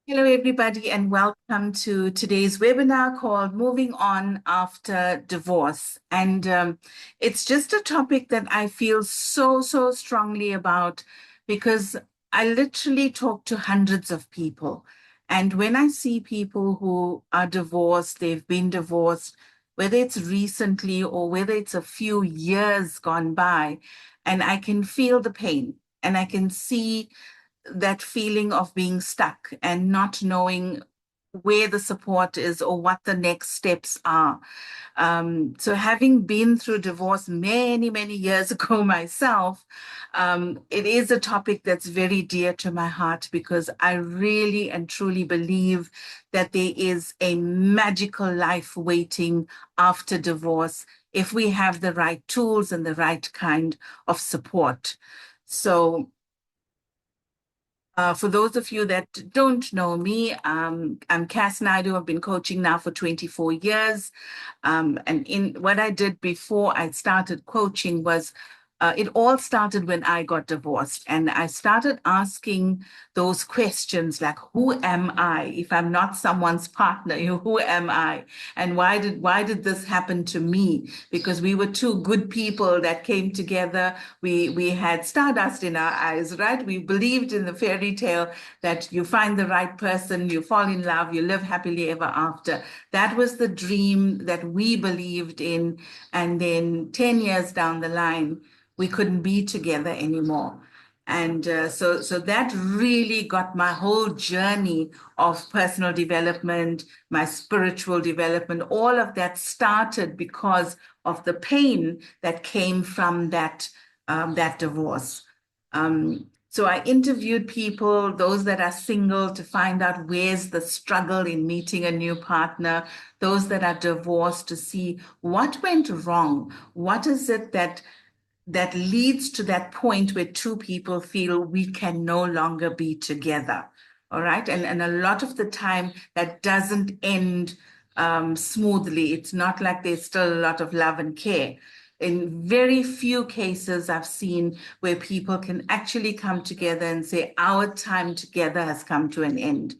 Hello, everybody, and welcome to today's webinar called Moving On After Divorce. And it's just a topic that I feel so strongly about because I literally talk to hundreds of people. And when I see people who are divorced, they've been divorced, whether it's recently or whether it's a few years gone by, and I can feel the pain and I can see that feeling of being stuck and not knowing where the support is or what the next steps are. So having been through divorce many years ago myself, it is a topic that's very dear to my heart because I really and truly believe that there is a magical life waiting after divorce if we have the right tools and the right kind of support. So for those of you that don't know me, I'm Cass Naidoo. I've been coaching now for 24 years. And in what I did before I started coaching was it all started when I got divorced. And I started asking those questions like, who am I? If I'm not someone's partner, who am I? And why did this happen to me? Because we were two good people that came together. We had stardust in our eyes, right? We believed in the fairy tale that you find the right person, you fall in love, you live happily ever after. That was the dream that we believed in. And then 10 years down the line, we couldn't be together anymore. And so that really got my whole journey of personal development, my spiritual development, all of that started because of the pain that came from that divorce. So I interviewed people, those that are single, to find out where's the struggle in meeting a new partner, those that are divorced to see what went wrong. What is it that leads to that point where two people feel we can no longer be together. All right. And a lot of the time that doesn't end smoothly. It's not like there's still a lot of love and care. In very few cases, I've seen where people can actually come together and say, our time together has come to an end.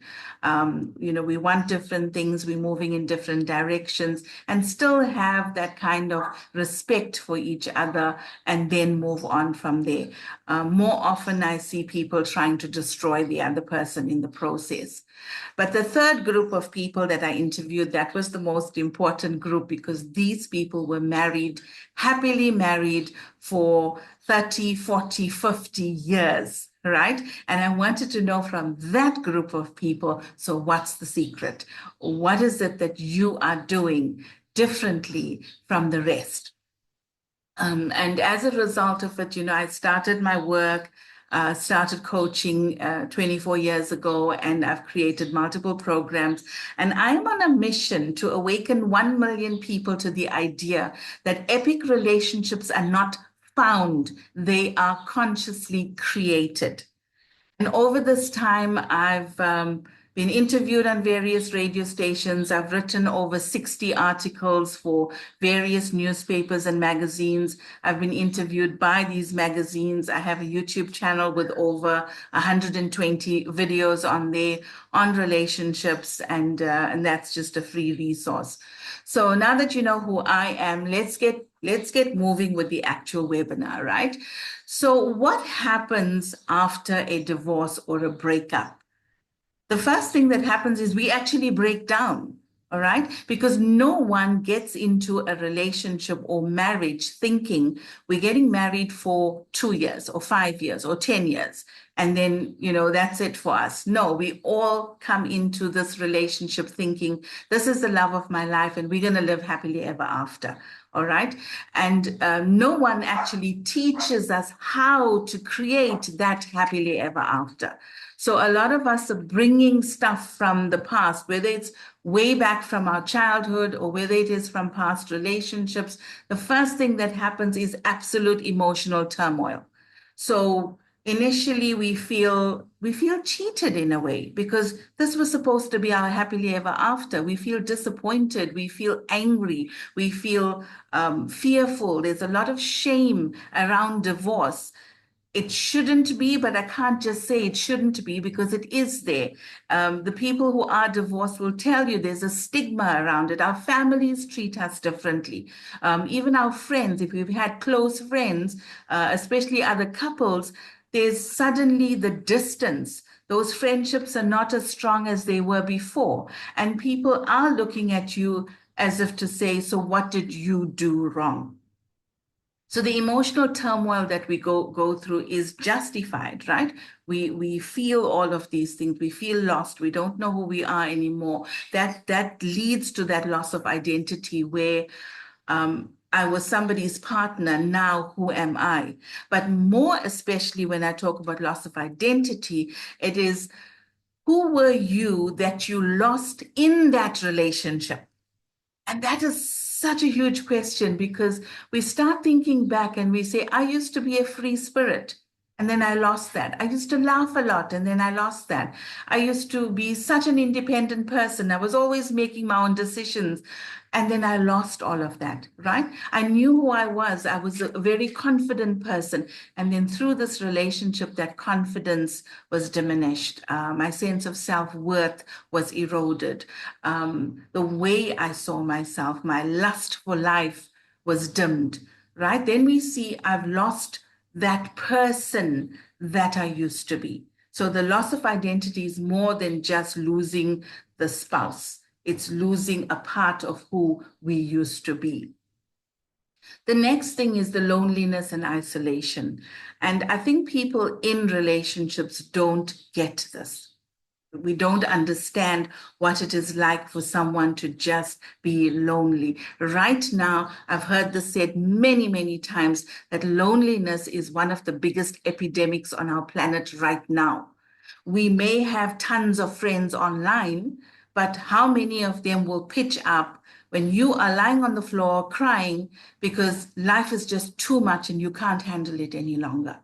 We want different things, we're moving in different directions, and still have that kind of respect for each other and then move on from there. More often, I see people trying to destroy the other person in the process. But the third group of people that I interviewed, that was the most important group because these people were married, happily married for 30, 40, 50 years, right? And I wanted to know from that group of people, so what's the secret? What is it that you are doing differently from the rest? And as a result of it, I started my work, started coaching 24 years ago, and I've created multiple programs. And I'm on a mission to awaken 1 million people to the idea that epic relationships are not found, they are consciously created. And over this time, I've been interviewed on various radio stations. I've written over 60 articles for various newspapers and magazines. I've been interviewed by these magazines. I have a YouTube channel with over 120 videos on there on relationships, and that's just a free resource. So now that you know who I am, let's get moving with the actual webinar, right? So what happens after a divorce or a breakup? The first thing that happens is we actually break down, all right? Because no one gets into a relationship or marriage thinking we're getting married for 2 years or 5 years or 10 years. And then, that's it for us. No, we all come into this relationship thinking this is the love of my life and we're going to live happily ever after. All right. And no one actually teaches us how to create that happily ever after. So a lot of us are bringing stuff from the past, whether it's way back from our childhood or whether it is from past relationships. The first thing that happens is absolute emotional turmoil. So initially we feel cheated in a way because this was supposed to be our happily ever after. We feel disappointed, we feel angry, we feel fearful. There's a lot of shame around divorce. it shouldn't be, but I can't just say it shouldn't be because it is there. The people who are divorced will tell you there's a stigma around it. Our families treat us differently. Even our friends, if we've had close friends, especially other couples, there's suddenly the distance. Those friendships are not as strong as they were before. And people are looking at you as if to say, so what did you do wrong? So the emotional turmoil that we go through is justified, right? We feel all of these things. We feel lost. We don't know who we are anymore. That leads to that loss of identity where I was somebody's partner. Now who am I? But more especially when I talk about loss of identity, it is who were you that you lost in that relationship? And that is such a huge question because we start thinking back and we say, I used to be a free spirit. And then I lost that. I used to laugh a lot and then I lost that. I used to be such an independent person. I was always making my own decisions. And then I lost all of that, right? I knew who I was. I was a very confident person. And then through this relationship, that confidence was diminished. My sense of self-worth was eroded. The way I saw myself, my lust for life was dimmed, right? Then we see I've lost that person that I used to be. So the loss of identity is more than just losing the spouse. It's losing a part of who we used to be. The next thing is the loneliness and isolation. And I think people in relationships don't get this. We don't understand what it is like for someone to just be lonely. Right now, I've heard this said many, many times that loneliness is one of the biggest epidemics on our planet right now. We may have tons of friends online, but how many of them will pitch up when you are lying on the floor crying because life is just too much and you can't handle it any longer?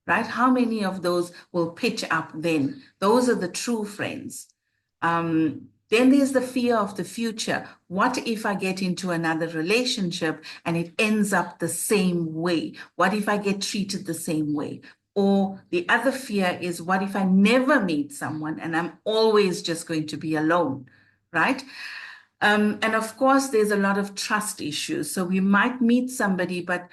Right? How many of those will pitch up then? Those are the true friends. Then there's the fear of the future. What if I get into another relationship and it ends up the same way? What if I get treated the same way? Or the other fear is, what if I never meet someone and I'm always just going to be alone, right? And of course, there's a lot of trust issues. So we might meet somebody, but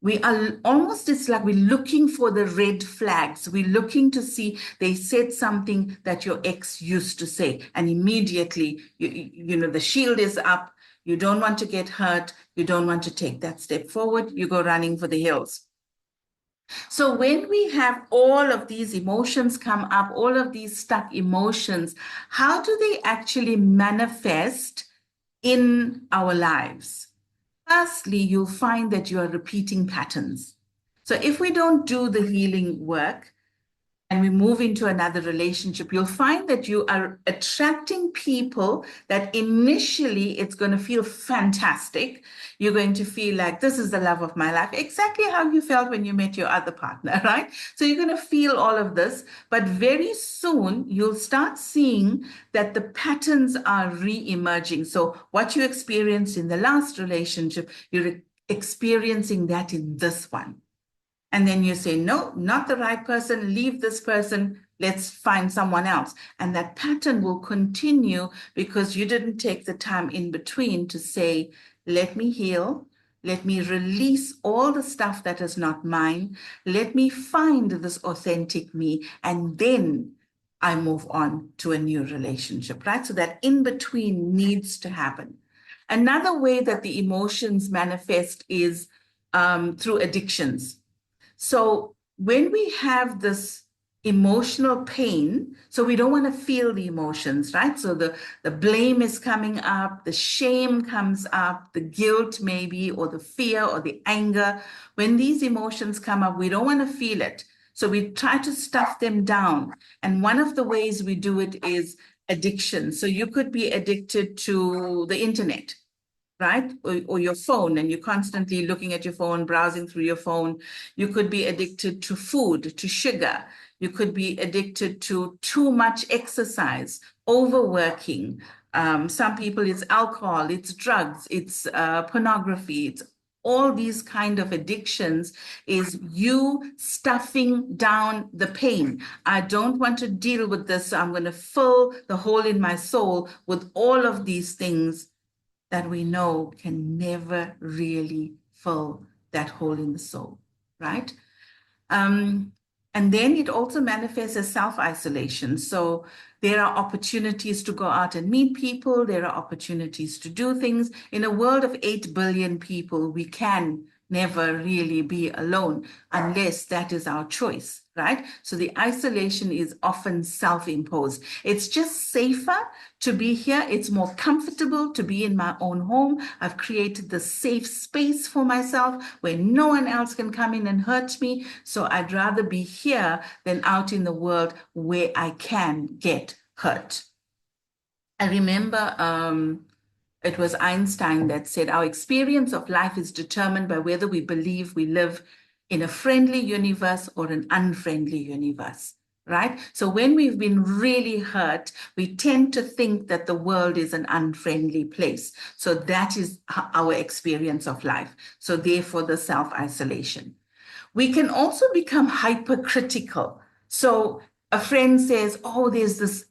we are almost, it's like we're looking for the red flags. We're looking to see they said something that your ex used to say, and immediately, you know, the shield is up. You don't want to get hurt. You don't want to take that step forward. You go running for the hills. So when we have all of these emotions come up, all of these stuck emotions, how do they actually manifest in our lives? Firstly, you'll find that you are repeating patterns. So if we don't do the healing work, and we move into another relationship, you'll find that you are attracting people that initially it's going to feel fantastic. You're going to feel like this is the love of my life, exactly how you felt when you met your other partner, right? So you're going to feel all of this, but very soon you'll start seeing that the patterns are re-emerging. So what you experienced in the last relationship, you're experiencing that in this one. And then you say, no, not the right person, leave this person, let's find someone else. And that pattern will continue because you didn't take the time in between to say, let me heal, let me release all the stuff that is not mine, let me find this authentic me, and then I move on to a new relationship, right? So that in between needs to happen. Another way that the emotions manifest is through addictions. So when we have this emotional pain, so we don't want to feel the emotions, right? So the blame is coming up, the shame comes up, the guilt maybe, or the fear or the anger. When these emotions come up, we don't want to feel it. So we try to stuff them down. And one of the ways we do it is addiction. So you could be addicted to the internet, right? Or your phone, and you're constantly looking at your phone, browsing through your phone. You could be addicted to food, to sugar. You could be addicted to too much exercise, overworking. Some people, it's alcohol, it's drugs, it's pornography, it's all these kind of addictions is you stuffing down the pain. I don't want to deal with this, so I'm going to fill the hole in my soul with all of these things that we know can never really fill that hole in the soul, right? Um, and then it also manifests as self-isolation. So there are opportunities to go out and meet people. There are opportunities to do things. In a world of 8 billion people, we can never really be alone unless that is our choice, right? So the isolation is often self-imposed. It's just safer to be here. It's more comfortable to be in my own home. I've created the safe space for myself where no one else can come in and hurt me. So I'd rather be here than out in the world where I can get hurt. I remember it was Einstein that said, our experience of life is determined by whether we believe we live in a friendly universe or an unfriendly universe, right? So when we've been really hurt, we tend to think that the world is an unfriendly place. So that is our experience of life. So therefore, the self-isolation. We can also become hypercritical. So a friend says, oh, there's this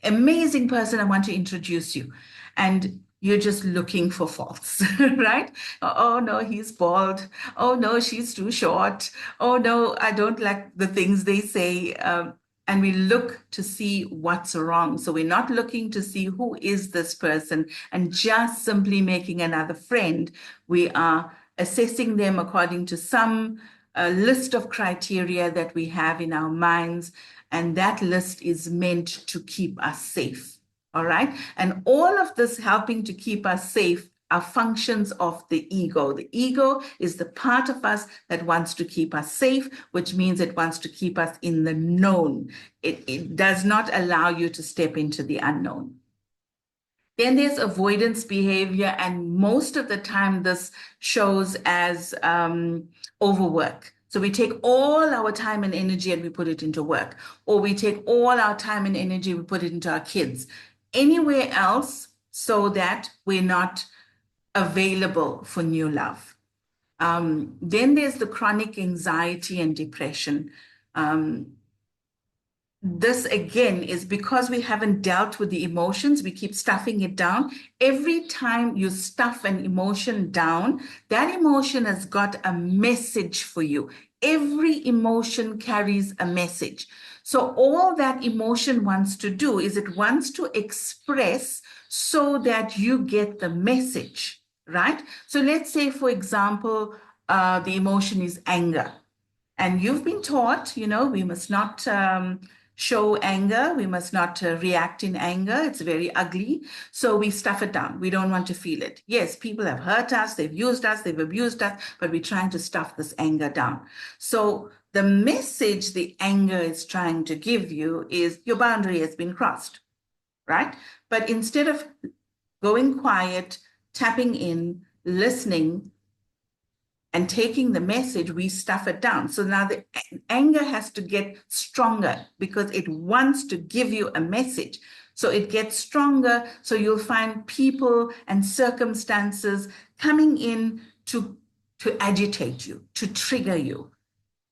amazing person I want to introduce you. And you're just looking for faults, right? Oh, no, he's bald. Oh, no, she's too short. Oh, no, I don't like the things they say. And we look to see what's wrong. So we're not looking to see who is this person and just simply making another friend. We are assessing them according to some list of criteria that we have in our minds. And that list is meant to keep us safe. All right. And all of this helping to keep us safe are functions of the ego. The ego is the part of us that wants to keep us safe, which means it wants to keep us in the known. It does not allow you to step into the unknown. Then there's avoidance behavior, and most of the time this shows as overwork. So we take all our time and energy and we put it into work, or we take all our time and energy, we put it into our kids, anywhere else, so that we're not available for new love. Then there's the chronic anxiety and depression. This again is because we haven't dealt with the emotions, we keep stuffing it down. Every time you stuff an emotion down, that emotion has got a message for you. Every emotion carries a message. So all that emotion wants to do is it wants to express so that you get the message, right? So let's say, for example, the emotion is anger. And you've been taught, we must not show anger. We must not react in anger. It's very ugly. So we stuff it down. We don't want to feel it. Yes, people have hurt us. They've used us. They've abused us. But we're trying to stuff this anger down. So the message the anger is trying to give you is your boundary has been crossed, right? But instead of going quiet, tapping in, listening, and taking the message, we stuff it down. So now the anger has to get stronger because it wants to give you a message. So it gets stronger. So you'll find people and circumstances coming in to agitate you, to trigger you,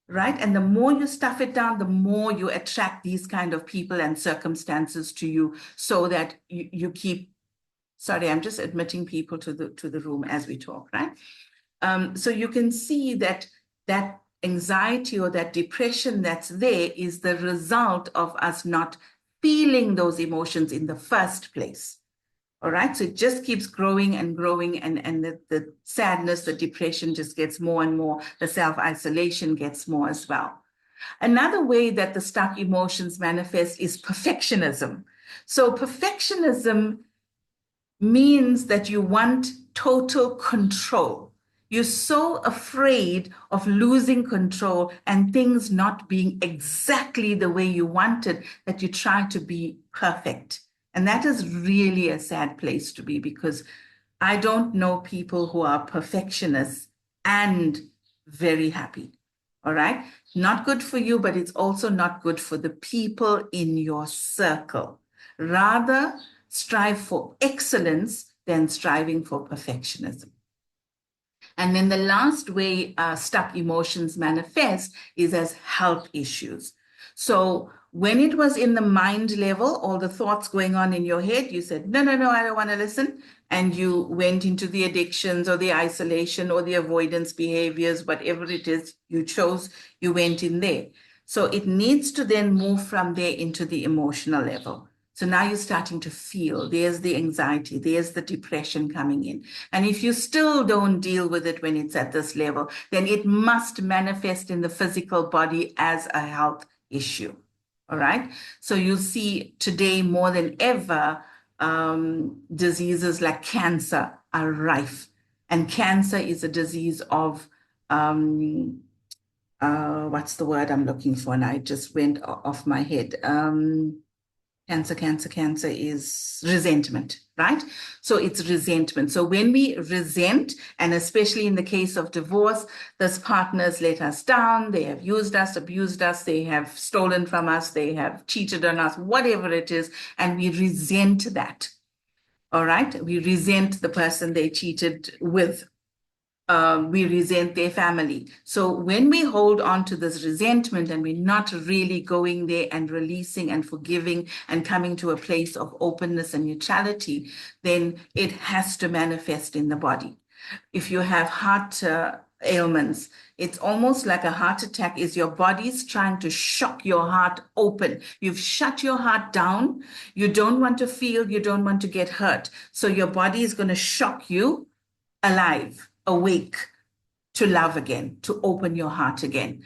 right? And the more you stuff it down, the more you attract these kind of people and circumstances to you, so that you keep, sorry, I'm just admitting people to the room as we talk, right? So you can see that that anxiety or that depression that's there is the result of us not feeling those emotions in the first place. All right. So it just keeps growing and growing, and the sadness, the depression just gets more and more. The self-isolation gets more as well. Another way that the stuck emotions manifest is perfectionism. So perfectionism means that you want total control. You're so afraid of losing control and things not being exactly the way you wanted that you try to be perfect. And that is really a sad place to be, because I don't know people who are perfectionists and very happy. All right. Not good for you, but it's also not good for the people in your circle. Rather, strive for excellence than striving for perfectionism. And then the last way stuck emotions manifest is as health issues. So when it was in the mind level, all the thoughts going on in your head, you said, no, no, no, I don't want to listen. And you went into the addictions or the isolation or the avoidance behaviors, whatever it is you chose, you went in there. So it needs to then move from there into the emotional level. So now you're starting to feel there's the anxiety, there's the depression coming in. And if you still don't deal with it when it's at this level, then it must manifest in the physical body as a health issue. All right. So you'll see today more than ever, diseases like cancer are rife. And cancer is a disease of, what's the word I'm looking for? And I just went off my head. Cancer is resentment, right? So it's resentment. So when we resent, and especially in the case of divorce, those partners let us down, they have used us, abused us, they have stolen from us, they have cheated on us, whatever it is, and we resent that. All right? We resent the person they cheated with. We resent their family. So when we hold on to this resentment and we're not really going there and releasing and forgiving and coming to a place of openness and neutrality, then it has to manifest in the body. If you have heart ailments, it's almost like a heart attack is your body's trying to shock your heart open. You've shut your heart down. You don't want to feel, you don't want to get hurt. So your body is going to shock you alive, awake, to love again, to open your heart again.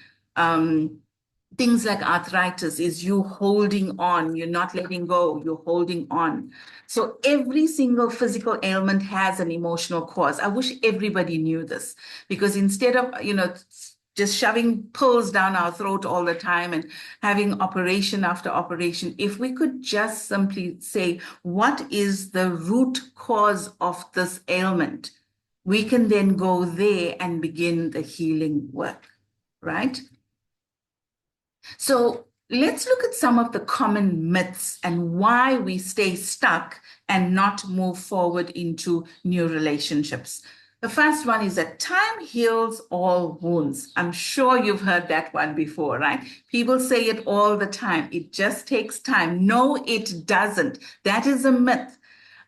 Things like arthritis is you holding on, you're not letting go, you're holding on. So every single physical ailment has an emotional cause. I wish everybody knew this, because instead of, just shoving pills down our throat all the time and having operation after operation, if we could just simply say, what is the root cause of this ailment? We can then go there and begin the healing work, right? So let's look at some of the common myths and why we stay stuck and not move forward into new relationships. The first one is that time heals all wounds. I'm sure you've heard that one before, right? People say it all the time. It just takes time. No, it doesn't. That is a myth.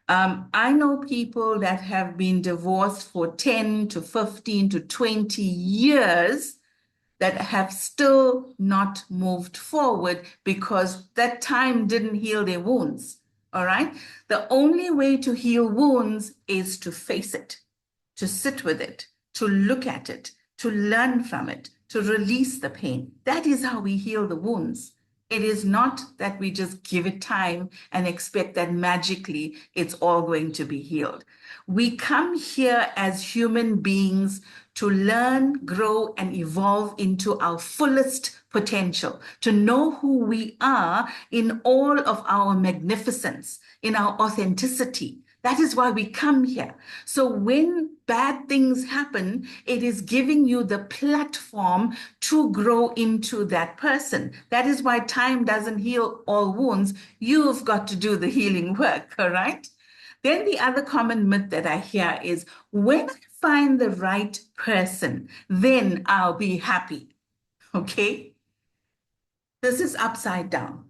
I know people that have been divorced for 10 to 15 to 20 years that have still not moved forward because that time didn't heal their wounds. All right. The only way to heal wounds is to face it, to sit with it, to look at it, to learn from it, to release the pain. That is how we heal the wounds. It is not that we just give it time and expect that magically it's all going to be healed. We come here as human beings to learn, grow, and evolve into our fullest potential, to know who we are in all of our magnificence, in our authenticity. That is why we come here. So when bad things happen, it is giving you the platform to grow into that person. That is why time doesn't heal all wounds. You've got to do the healing work, all right? Then the other common myth that I hear is when I find the right person, then I'll be happy. Okay? This is upside down.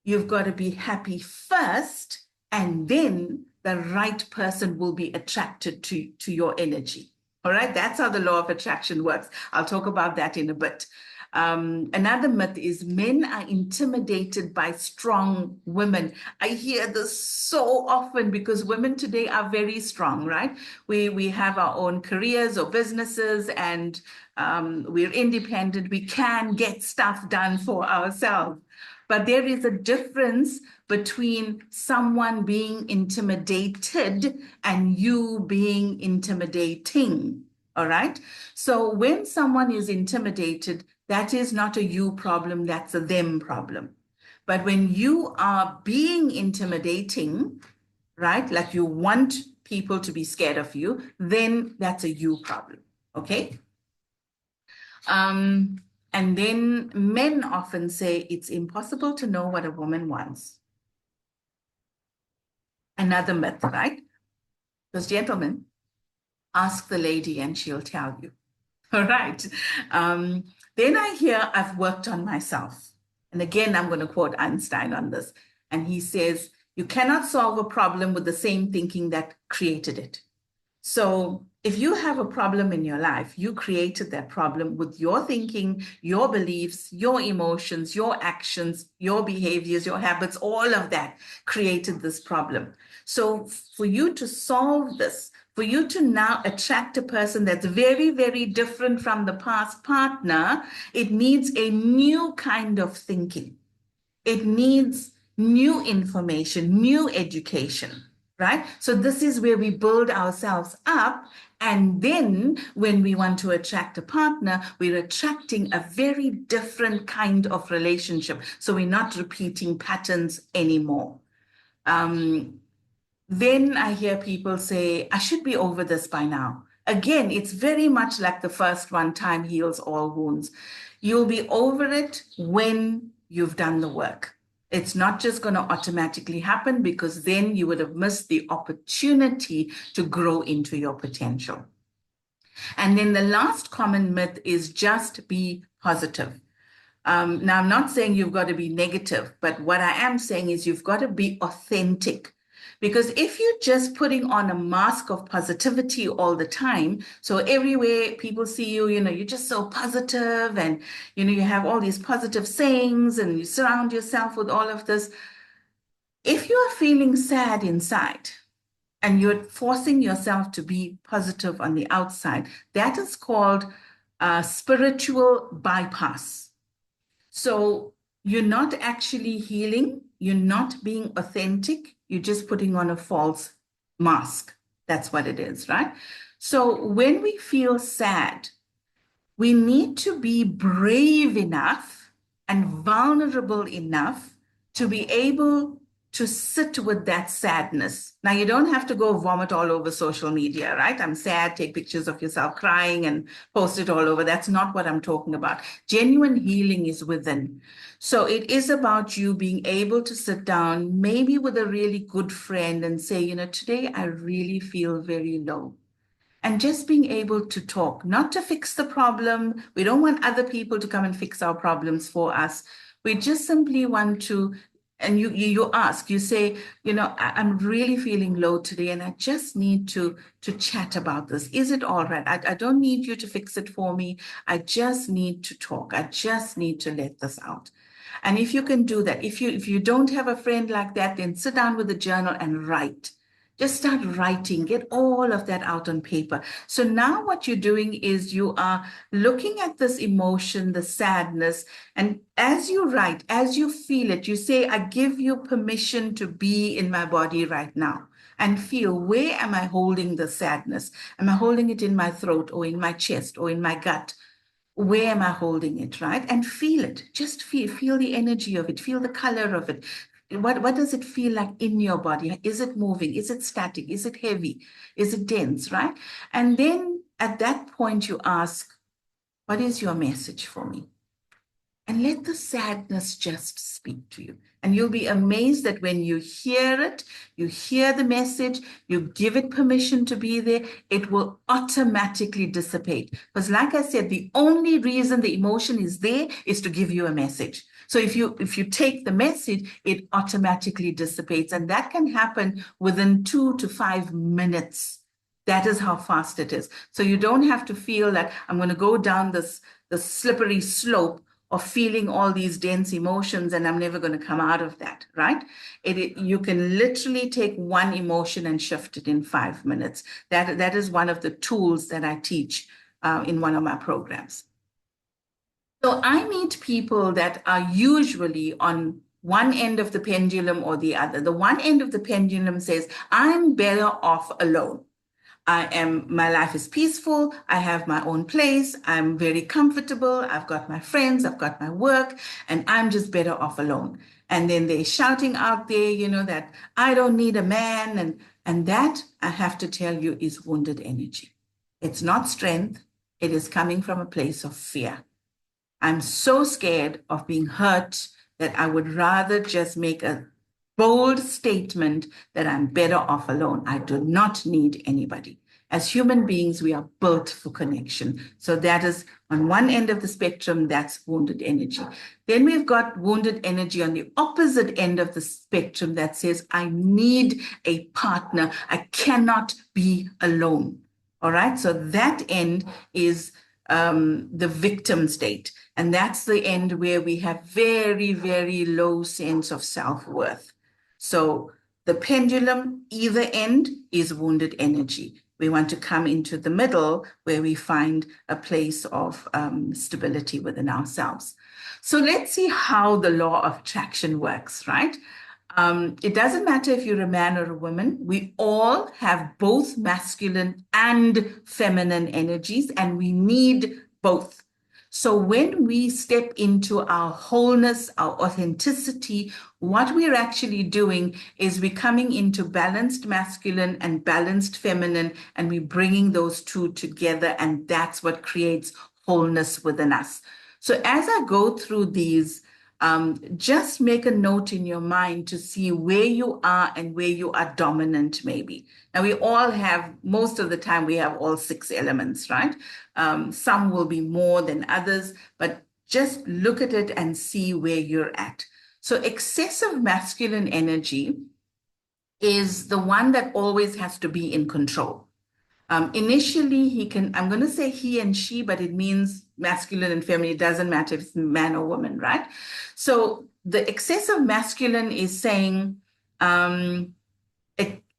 You've got to be happy first, and then the right person will be attracted to your energy. All right, that's how the law of attraction works. I'll talk about that in a bit. Another myth is men are intimidated by strong women. I hear this so often because women today are very strong, right? We have our own careers or businesses, and we're independent. We can get stuff done for ourselves. But there is a difference between someone being intimidated and you being intimidating. All right. So when someone is intimidated, that is not a you problem, that's a them problem. But when you are being intimidating, right, like you want people to be scared of you, then that's a you problem. Okay. And then men often say it's impossible to know what a woman wants. Another myth, right? Those gentlemen, Ask the lady and she'll tell you. All right. Um, then I hear I've worked on myself. And again, I'm going to quote Einstein on this. And he says, you cannot solve a problem with the same thinking that created it. So if you have a problem in your life, you created that problem with your thinking, your beliefs, your emotions, your actions, your behaviors, your habits, all of that created this problem. So for you to solve this, for you to now attract a person that's very, very different from the past partner, it needs a new kind of thinking. It needs new information, new education, right? So this is where we build ourselves up. And then when we want to attract a partner, we're attracting a very different kind of relationship. So we're not repeating patterns anymore. Um, then I hear people say, I should be over this by now. Again, it's very much like the first one, time heals all wounds. You'll be over it when you've done the work. It's not just going to automatically happen, because then you would have missed the opportunity to grow into your potential. And then the last common myth is just be positive. Now, I'm not saying you've got to be negative, but what I am saying is you've got to be authentic. Because if you're just putting on a mask of positivity all the time, so everywhere people see you, you're just so positive, and, you have all these positive sayings and you surround yourself with all of this. If you are feeling sad inside and you're forcing yourself to be positive on the outside, that is called spiritual bypass. So you're not actually healing, you're not being authentic, you're just putting on a false mask. That's what it is, right? So when we feel sad, we need to be brave enough and vulnerable enough to be able to sit with that sadness. Now, you don't have to go vomit all over social media, right? I'm sad, take pictures of yourself crying and post it all over. That's not what I'm talking about. Genuine healing is within. So it is about you being able to sit down, maybe with a really good friend, and say, today I really feel very low. And just being able to talk, not to fix the problem. We don't want other people to come and fix our problems for us. We just simply want to, and you ask, you say, I'm really feeling low today, and I just need to chat about this. Is it all right? I don't need you to fix it for me. I just need to talk. I just need to let this out. And if you can do that, if you don't have a friend like that, then sit down with a journal and write. Just start writing, get all of that out on paper. So now what you're doing is you are looking at this emotion, the sadness, and as you write, as you feel it, you say, I give you permission to be in my body right now and feel, where am I holding the sadness? Am I holding it in my throat or in my chest or in my gut? Where am I holding it, right? And feel it. Just feel the energy of it, feel the color of it. What does it feel like in your body? Is it moving? Is it static? Is it heavy? Is it dense, right? And then at that point, you ask, what is your message for me? And let the sadness just speak to you. And you'll be amazed that when you hear it, you hear the message, you give it permission to be there, it will automatically dissipate. Because like I said, the only reason the emotion is there is to give you a message. So if you take the message, it automatically dissipates. And that can happen within 2 to 5 minutes. That is how fast it is. So you don't have to feel that I'm going to go down this slippery slope of feeling all these dense emotions and I'm never going to come out of that, right? You can literally take one emotion and shift it in 5 minutes. That is one of the tools that I teach in one of my programs. So I meet people that are usually on one end of the pendulum or the other. The one end of the pendulum says, I'm better off alone. My life is peaceful. I have my own place. I'm very comfortable. I've got my friends, I've got my work, and I'm just better off alone. And then they're shouting out there, that I don't need a man. And that, I have to tell you, is wounded energy. It's not strength. It is coming from a place of fear. I'm so scared of being hurt that I would rather just make a bold statement that I'm better off alone. I do not need anybody. As human beings, we are built for connection. So that is on one end of the spectrum, that's wounded energy. Then we've got wounded energy on the opposite end of the spectrum that says, I need a partner. I cannot be alone. All right. So that end is the victim state. And that's the end where we have very, very low sense of self-worth. So the pendulum, either end, is wounded energy. We want to come into the middle where we find a place of stability within ourselves. So let's see how the law of attraction works, right? It doesn't matter if you're a man or a woman. We all have both masculine and feminine energies, and we need both. So when we step into our wholeness, our authenticity, what we're actually doing is we're coming into balanced masculine and balanced feminine, and we're bringing those two together, and that's what creates wholeness within us. So as I go through these, just make a note in your mind to see where you are and where you are dominant, maybe. Now, we all have, most of the time, we have all 6 elements, right? Some will be more than others, but just look at it and see where you're at. So excessive masculine energy is the one that always has to be in control. Initially, I'm going to say he and she, but it means masculine and feminine. It doesn't matter if it's man or woman, right? So the excessive masculine is saying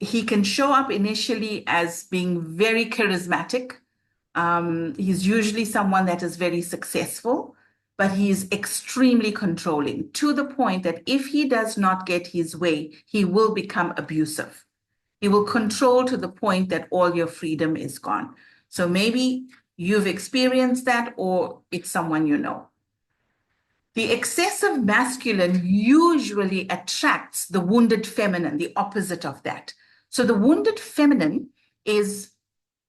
he can show up initially as being very charismatic. He's usually someone that is very successful, but he is extremely controlling to the point that if he does not get his way, he will become abusive. He will control to the point that all your freedom is gone. So maybe you've experienced that, or it's someone you know. The excessive masculine usually attracts the wounded feminine, the opposite of that. So the wounded feminine is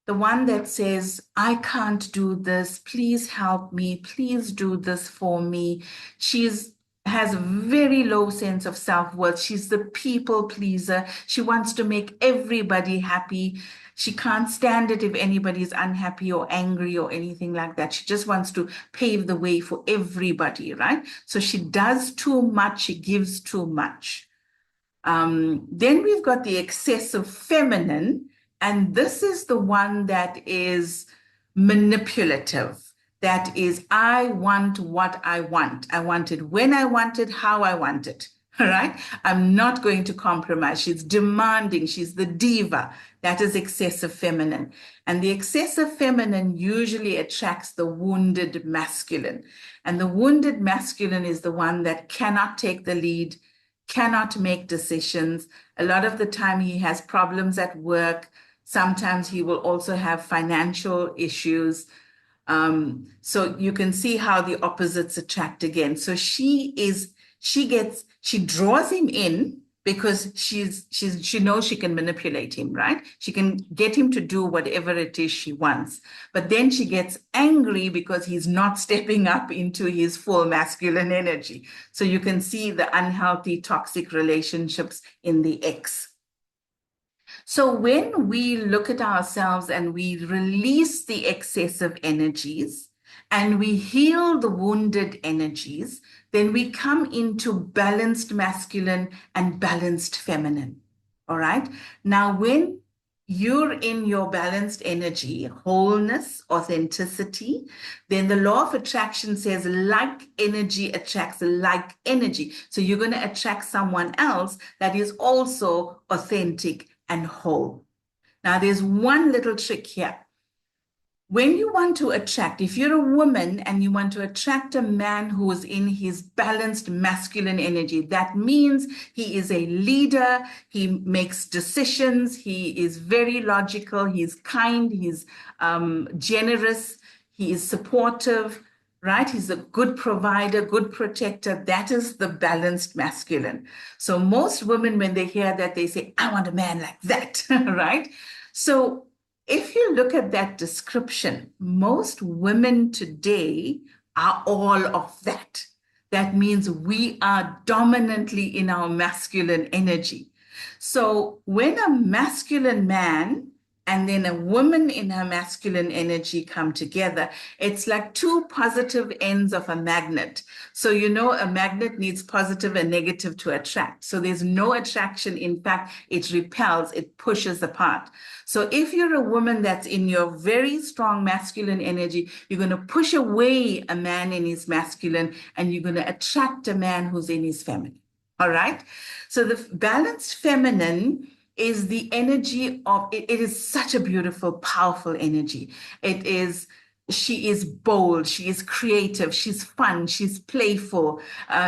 the one that says, I can't do this. Please help me. Please do this for me. Has a very low sense of self-worth. She's the people pleaser. She wants to make everybody happy. She can't stand it if anybody's unhappy or angry or anything like that. She just wants to pave the way for everybody, right? So she does too much. She gives too much. Then we've got the excessive feminine, and this is the one that is manipulative. That is, I want what I want. I want it when I want it, how I want it. All right. I'm not going to compromise. She's demanding. She's the diva. That is excessive feminine. And the excessive feminine usually attracts the wounded masculine. And the wounded masculine is the one that cannot take the lead, cannot make decisions. A lot of the time he has problems at work. Sometimes he will also have financial issues. So you can see how the opposites attract again. So she draws him in because she knows she can manipulate him, right? She can get him to do whatever it is she wants. But then she gets angry because he's not stepping up into his full masculine energy. So you can see the unhealthy, toxic relationships in the X. So when we look at ourselves and we release the excessive energies and we heal the wounded energies, then we come into balanced masculine and balanced feminine. All right. Now, when you're in your balanced energy, wholeness, authenticity, then the law of attraction says like energy attracts like energy. So you're going to attract someone else that is also authentic and whole. Now, there's one little trick here. When you want to attract, if you're a woman and you want to attract a man who is in his balanced masculine energy, that means he is a leader, he makes decisions, he is very logical, he's kind, he's generous, he is supportive, right? He's a good provider, good protector. That is the balanced masculine. So most women, when they hear that, they say, I want a man like that, right? So if you look at that description, most women today are all of that. That means we are dominantly in our masculine energy. So when a masculine man and then a woman in her masculine energy come together, it's like two positive ends of a magnet. So, you know, a magnet needs positive and negative to attract. So there's no attraction. In fact, it repels, it pushes apart. So if you're a woman that's in your very strong masculine energy, you're going to push away a man in his masculine, and you're going to attract a man who's in his feminine. All right. So the balanced feminine is the energy of it. It is such a beautiful, powerful energy. It is, she is bold, she is creative, she's fun, she's playful,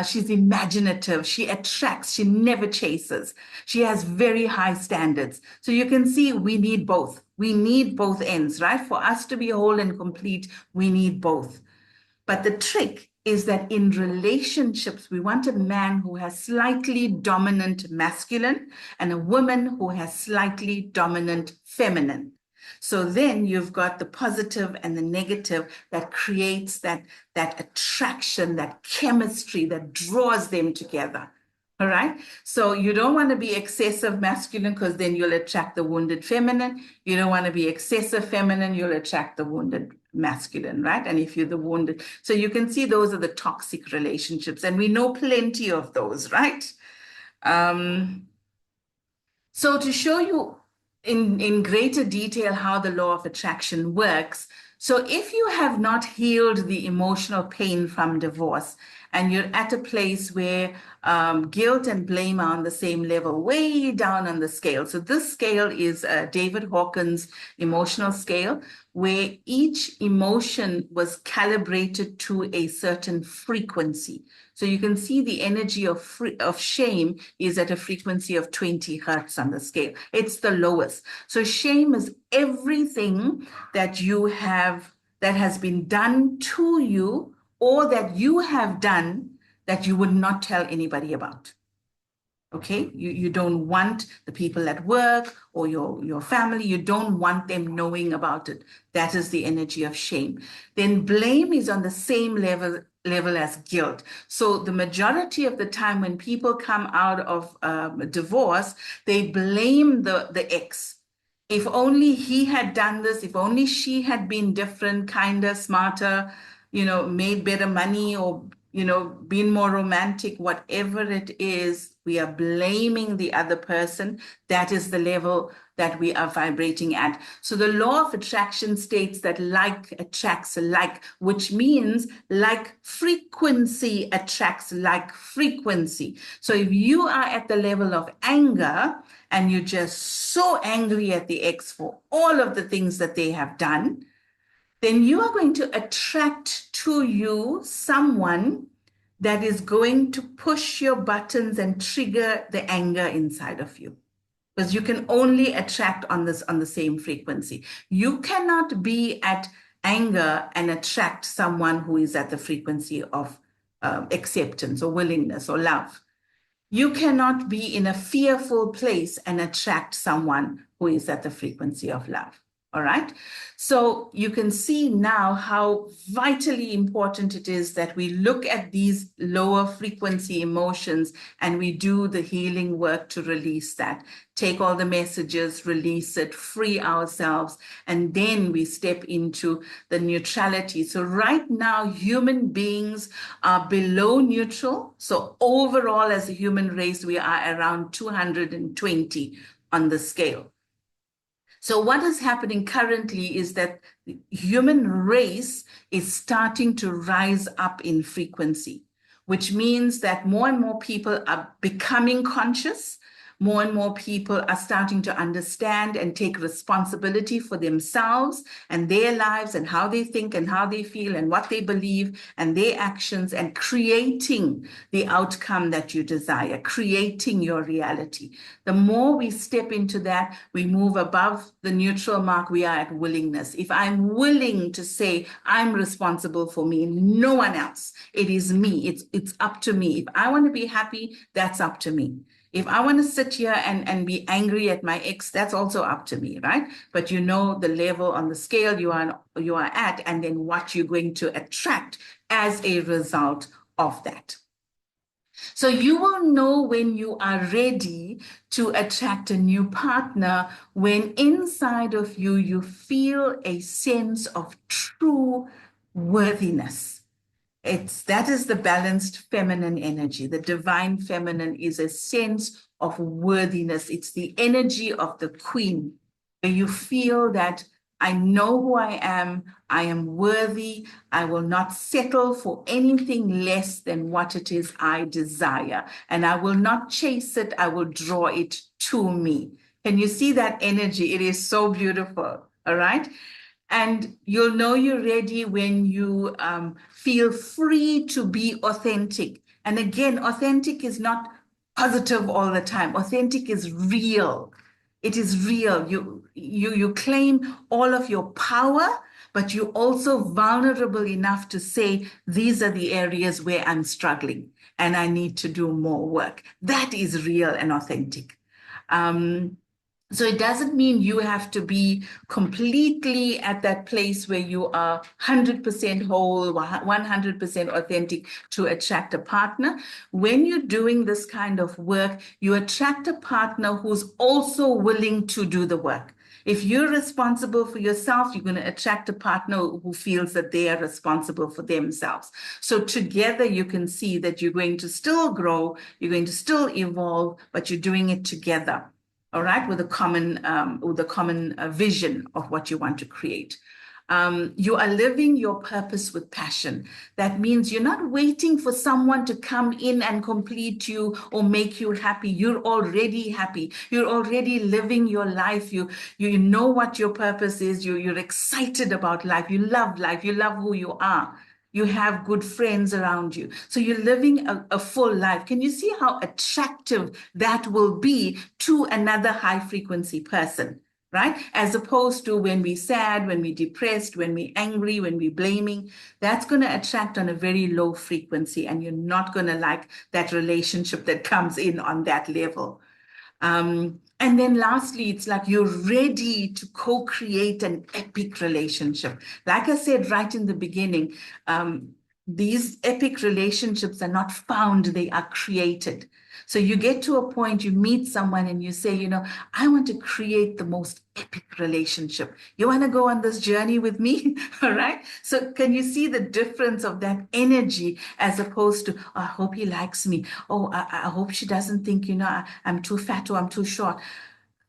she's imaginative, she attracts, she never chases, she has very high standards. So you can see we need both. We need both ends, right? For us to be whole and complete, we need both. But the trick is that in relationships, we want a man who has slightly dominant masculine and a woman who has slightly dominant feminine. So then you've got the positive and the negative that creates that attraction, that chemistry that draws them together. All right. So you don't want to be excessive masculine, because then you'll attract the wounded feminine. You don't want to be excessive feminine, you'll attract the wounded masculine, right? And if you're the wounded, so you can see those are the toxic relationships, and we know plenty of those, right? So to show you in greater detail how the law of attraction works, so if you have not healed the emotional pain from divorce, and you're at a place where guilt and blame are on the same level, way down on the scale. So this scale is David Hawkins' emotional scale, where each emotion was calibrated to a certain frequency. So you can see the energy of shame is at a frequency of 20 hertz on the scale. It's the lowest. So shame is everything that you have that has been done to you, or that you have done that you would not tell anybody about. Okay, you don't want the people at work or your family, you don't want them knowing about it. That is the energy of shame. Then blame is on the same level as guilt. So the majority of the time when people come out of divorce, they blame the ex. If only he had done this, if only she had been different, kinder, smarter, made better money, or being more romantic, whatever it is, we are blaming the other person. That is the level that we are vibrating at. So the law of attraction states that like attracts like, which means like frequency attracts like frequency. So if you are at the level of anger and you're just so angry at the ex for all of the things that they have done, then you are going to attract to you someone that is going to push your buttons and trigger the anger inside of you. Because you can only attract on the same frequency. You cannot be at anger and attract someone who is at the frequency of acceptance or willingness or love. You cannot be in a fearful place and attract someone who is at the frequency of love. All right. So you can see now how vitally important it is that we look at these lower frequency emotions and we do the healing work to release that. Take all the messages, release it, free ourselves, and then we step into the neutrality. So right now, human beings are below neutral. So overall, as a human race, we are around 220 on the scale. So what is happening currently is that the human race is starting to rise up in frequency, which means that more and more people are becoming conscious. More and more people are starting to understand and take responsibility for themselves and their lives and how they think and how they feel and what they believe and their actions, and creating the outcome that you desire, creating your reality. The more we step into that, we move above the neutral mark. We are at willingness. If I'm willing to say I'm responsible for me, no one else, it is me. It's up to me. If I want to be happy, that's up to me. If I want to sit here and be angry at my ex, that's also up to me, right? But you know the level on the scale you are at, and then what you're going to attract as a result of that. So you will know when you are ready to attract a new partner when inside of you, you feel a sense of true worthiness. That is the balanced feminine energy. The divine feminine is a sense of worthiness. It's the energy of the queen, where you feel that I know who I am worthy, I will not settle for anything less than what it is I desire, and I will not chase it, I will draw it to me. Can you see that energy? It is so beautiful, all right? And you'll know you're ready when you feel free to be authentic. And again, authentic is not positive all the time. Authentic is real. It is real. You claim all of your power, but you're also vulnerable enough to say, these are the areas where I'm struggling and I need to do more work. That is real and authentic. So it doesn't mean you have to be completely at that place where you are 100% whole, 100% authentic to attract a partner. When you're doing this kind of work, you attract a partner who's also willing to do the work. If you're responsible for yourself, you're going to attract a partner who feels that they are responsible for themselves. So together you can see that you're going to still grow, you're going to still evolve, but you're doing it together. All right, with a common vision of what you want to create. You are living your purpose with passion. That means you're not waiting for someone to come in and complete you or make you happy. You're already happy. You're already living your life. You know what your purpose is. You're excited about life. You love life. You love who you are. You have good friends around you. So you're living a full life. Can you see how attractive that will be to another high frequency person, right? As opposed to when we're sad, when we're depressed, when we're angry, when we're blaming, that's going to attract on a very low frequency, and you're not going to like that relationship that comes in on that level. And then lastly, it's like you're ready to co-create an epic relationship. Like I said right in the beginning, these epic relationships are not found, they are created. So you get to a point, you meet someone and you say, you know, I want to create the most epic relationship. You want to go on this journey with me? All right. So can you see the difference of that energy as opposed to, oh, I hope he likes me. Oh, I hope she doesn't think, you know, I'm too fat or I'm too short.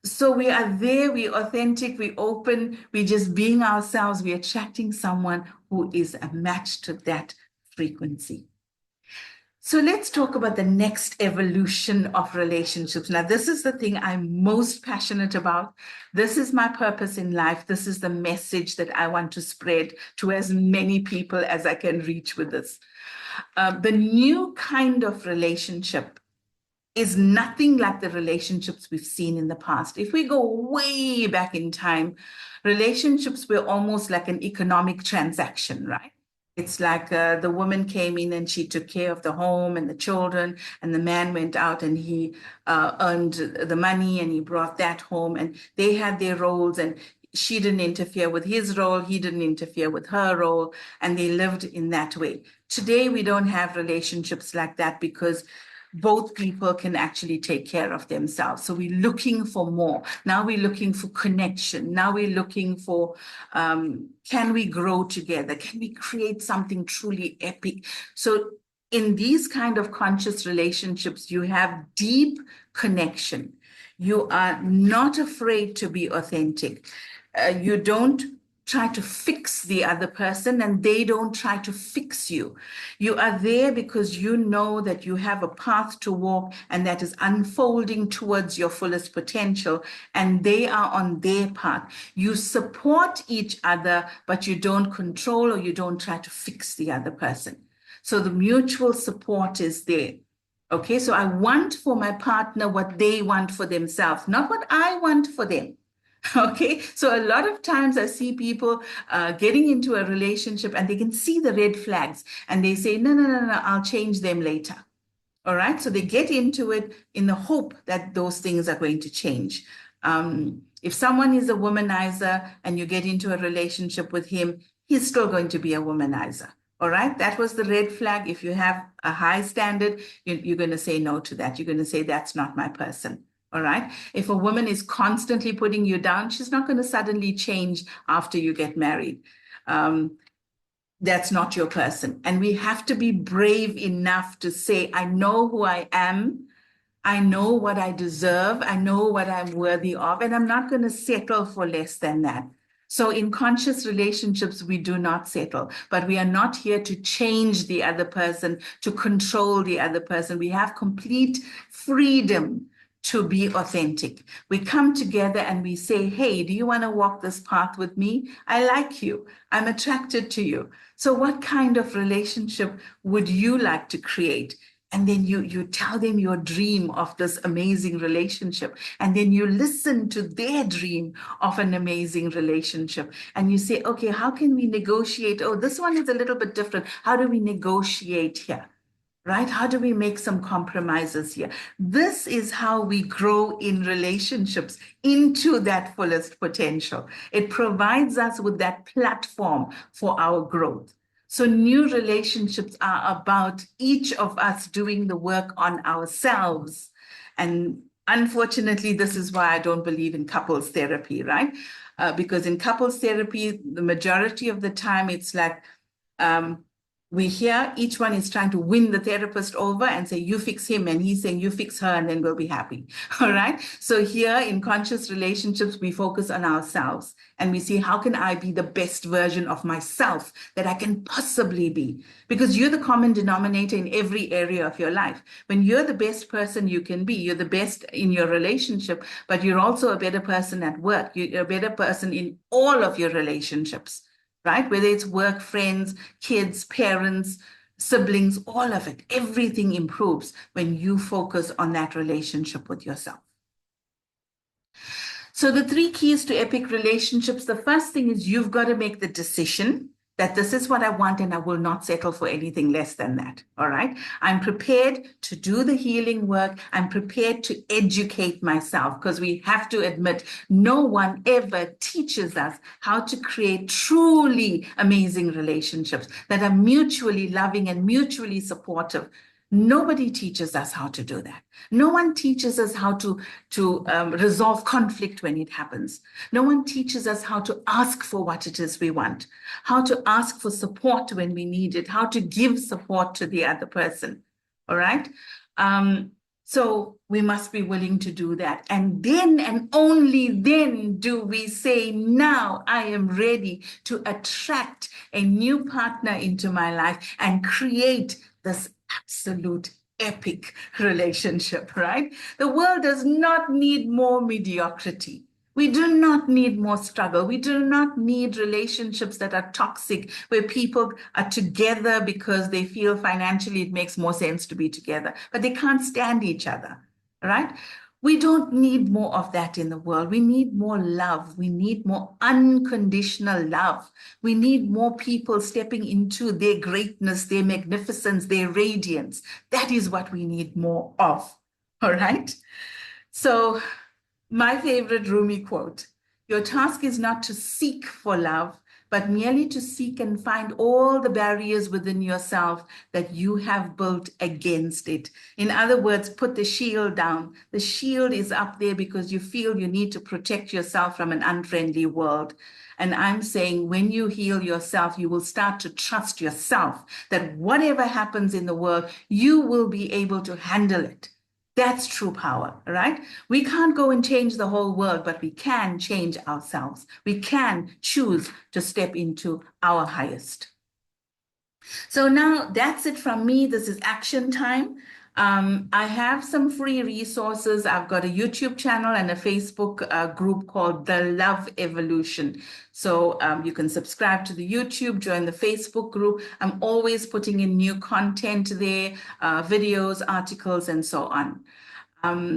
So we are there, we're authentic, we're open, we're just being ourselves, we're attracting someone who is a match to that frequency. So let's talk about the next evolution of relationships. Now, this is the thing I'm most passionate about. This is my purpose in life. This is the message that I want to spread to as many people as I can reach with this. The new kind of relationship is nothing like the relationships we've seen in the past. If we go way back in time, relationships were almost like an economic transaction, right? It's like the woman came in and she took care of the home and the children, and the man went out and he earned the money and he brought that home, and they had their roles, and she didn't interfere with his role, he didn't interfere with her role, and they lived in that way. Today, we don't have relationships like that because both people can actually take care of themselves. So we're looking for more. Now we're looking for connection. Now we're looking for, can we grow together? Can we create something truly epic? So in these kind of conscious relationships, you have deep connection. You are not afraid to be authentic. You don't try to fix the other person, and they don't try to fix you. You are there because you know that you have a path to walk and that is unfolding towards your fullest potential, and they are on their path. You support each other, but you don't control or you don't try to fix the other person. So the mutual support is there. Okay, so I want for my partner what they want for themselves, not what I want for them. Okay, so a lot of times I see people getting into a relationship and they can see the red flags and they say, no, no, no, no, I'll change them later. All right, so they get into it in the hope that those things are going to change. If someone is a womanizer and you get into a relationship with him, he's still going to be a womanizer. All right, that was the red flag. If you have a high standard, you're going to say no to that. You're going to say, that's not my person. All right. If a woman is constantly putting you down, she's not going to suddenly change after you get married. That's not your person. And we have to be brave enough to say, I know who I am. I know what I deserve. I know what I'm worthy of, and I'm not going to settle for less than that. So in conscious relationships, we do not settle, but we are not here to change the other person, to control the other person. We have complete freedom to be authentic. We come together and we say, hey, do you want to walk this path with me? I like you. I'm attracted to you. So what kind of relationship would you like to create? And then you tell them your dream of this amazing relationship. And then you listen to their dream of an amazing relationship. And you say, okay, how can we negotiate? Oh, this one is a little bit different. How do we negotiate here? Right? How do we make some compromises here? This is how we grow in relationships into that fullest potential. It provides us with that platform for our growth. So new relationships are about each of us doing the work on ourselves. And unfortunately, this is why I don't believe in couples therapy, right? Because in couples therapy, the majority of the time, it's like, we hear each one is trying to win the therapist over and say, you fix him, and he's saying, you fix her, and then we'll be happy. All right. So here in conscious relationships, we focus on ourselves and we see, how can I be the best version of myself that I can possibly be? Because you're the common denominator in every area of your life. When you're the best person you can be, you're the best in your relationship, but you're also a better person at work. You're a better person in all of your relationships. Right? Whether it's work, friends, kids, parents, siblings, all of it, everything improves when you focus on that relationship with yourself. So the 3 keys to epic relationships, the first thing is you've got to make the decision that this is what I want and I will not settle for anything less than that. All right. I'm prepared to do the healing work. I'm prepared to educate myself, because we have to admit no one ever teaches us how to create truly amazing relationships that are mutually loving and mutually supportive. Nobody teaches us how to do that. No one teaches us how to resolve conflict when it happens. No one teaches us how to ask for what it is we want, how to ask for support when we need it, how to give support to the other person. All right. So we must be willing to do that. And then and only then do we say, now I am ready to attract a new partner into my life and create this absolute epic relationship, right? The world does not need more mediocrity. We do not need more struggle. We do not need relationships that are toxic, where people are together because they feel financially it makes more sense to be together, but they can't stand each other, right? We don't need more of that in the world. We need more love. We need more unconditional love. We need more people stepping into their greatness, their magnificence, their radiance. That is what we need more of. All right. So my favorite Rumi quote, your task is not to seek for love, but merely to seek and find all the barriers within yourself that you have built against it. In other words, put the shield down. The shield is up there because you feel you need to protect yourself from an unfriendly world. And I'm saying when you heal yourself, you will start to trust yourself that whatever happens in the world, you will be able to handle it. That's true power, right? We can't go and change the whole world, but we can change ourselves. We can choose to step into our highest. So now that's it from me. This is action time. I have some free resources. I've got a YouTube channel and a Facebook group called The Love Evolution. So you can subscribe to the YouTube, join the Facebook group. I'm always putting in new content there, videos, articles, and so on.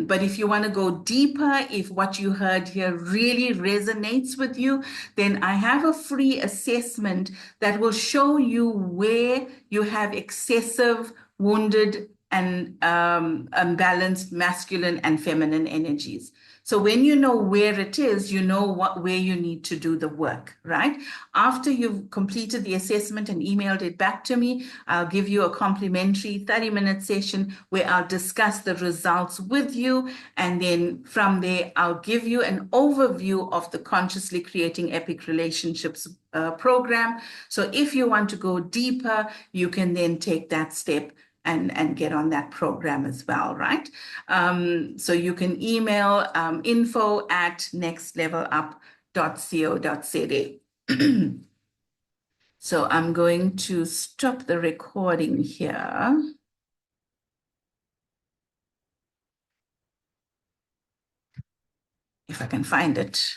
But if you want to go deeper, if what you heard here really resonates with you, then I have a free assessment that will show you where you have excessive wounded and unbalanced masculine and feminine energies. So when you know where it is, you know where you need to do the work, right? After you've completed the assessment and emailed it back to me, I'll give you a complimentary 30-minute session where I'll discuss the results with you. And then from there, I'll give you an overview of the Consciously Creating Epic Relationships program. So if you want to go deeper, you can then take that step and get on that program as well, right? So you can email info@nextlevelup.co.za. So I'm going to stop the recording here. If I can find it.